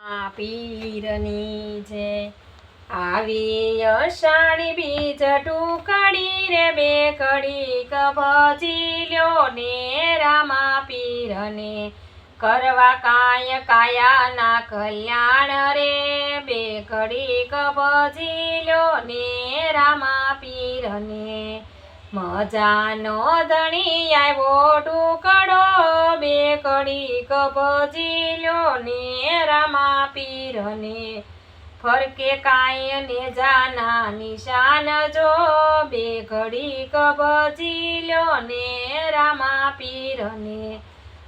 પીરની જે આવી અષાઢી બીજ ટુકડી રે બે કડીક ભજી લ્યો ને રામા પીરને કરવા કાયાના કલ્યાણ રે બે કડીક ભજી લ્યો ને રામા પીરને મજાનો ધણી આવ્યો ટુકડો બે કડીક ભજી લ્યો ને રામા પીરને ફરકે કાંઈ ને જાના નિશાન જો બે ઘડીક ભજી લ્યો ને રામા પીરને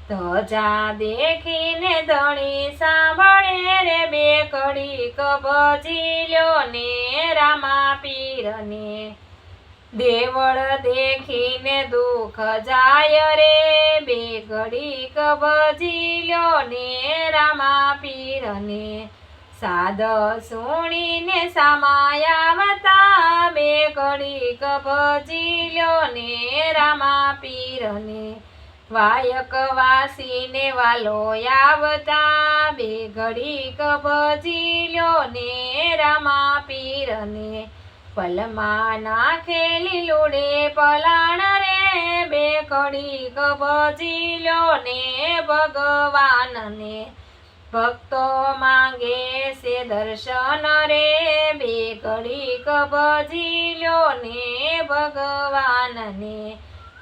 ધજા દેખીને ધણી સાંભળે રે બે ઘડીક ભજી લ્યો ને રામા પીરને દેવળ દેખીને દુઃખ જાય રે બે ઘડીક ભજી લ્યો ને રામા પીરને સાદ સુણીને સામાયાવતા બે ઘડીક ભજી લ્યો ને રામા પીરને વાયક વાસીને વાલો આવતા બે ઘડીક ભજી લ્યો ને રામા પીરને પલમાં નાખેલી લૂડે પલાણ રે બે ઘડીક ભજી લ્યો ને ભગવાનને ભક્તો માંગે છે દર્શન રે બે ઘડીક ભજી લ્યો ને ભગવાનને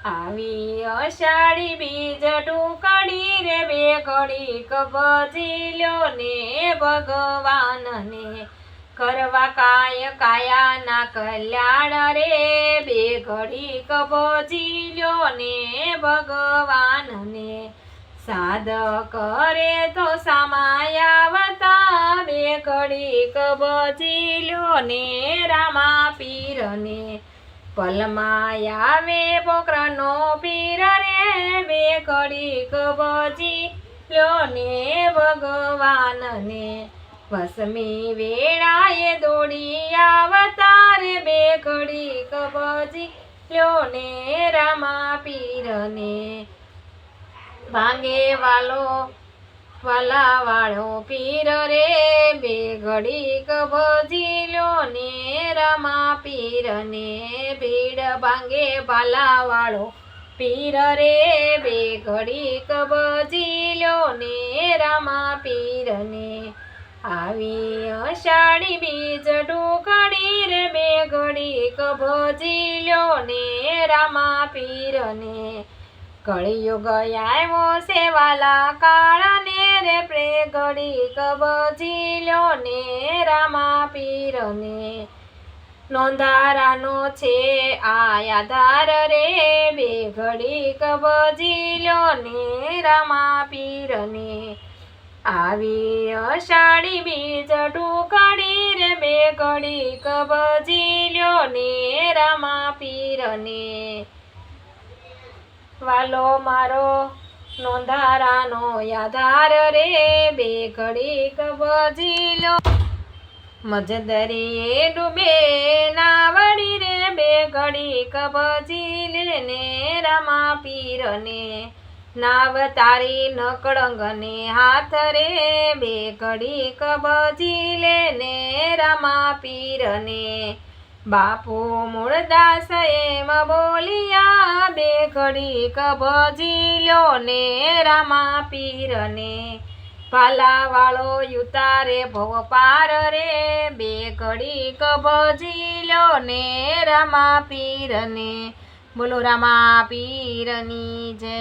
આવી અષાઢી બીજ ટુકડી રે બે ઘડીક ભજી લ્યો ને ભગવાનને કરવા કાયાના કલ્યાણ રે બે ઘડીક ભજી લ્યો ને ભગવાનને સાદ કરે તો સામાયાવતા બે ઘડીક ભજી લ્યો ને રામા પીરને પલમાં આવે પોકરાનો પીર રે બે ઘડીક ભજી લ્યો ને ભગવાનને વસમી વેળાએ દોડી આવતા રે બે ઘડીક ભજી લ્યો ને રામા પીરને ભાંગે વાળો પીર રે બે ઘડીક ભજી લ્યો ને રામા પીરને ભીડ ભાંગે વાળો પીર રે બે ઘડીક ભજી લ્યો ને રામા પીરને આવી અષાઢી બીજ ટુકડી રે બે ઘડીક ભજી લ્યો ને રામા પીરને કળિયુગ આવ્યો છે વાલા કાળને રે પ્રે ઘડીક ભજી લ્યો ને રામા પીરને નોંધારાનો છે આ આધાર રે બે ઘડીક ભજી લ્યો ને રામા પીરને આવી અષાઢી બીજ ટુકડી રે બે ઘડીક ભજી લ્યો ને રામા પીરને વાલો મારો નોંધારાનો આધાર રે બે ઘડીક ભજી લ્યો મજદરીએ ડૂબે નાવડી રે બે ઘડીક ભજી લે ને રામા પીરને નાવ તારી નકળંગને હાથ રે બે ઘડીક ભજી લે ને રામા પીરને બાપુ મૂળદાસ એમ બોલિયા બે ઘડીક ભજી લ્યો ને રામા પીરને ભાલાવાળો યુતારે ભવ પાર રે બે ઘડીક ભજી લ્યો ને રામા પીરને બોલો રામા પીરની જય।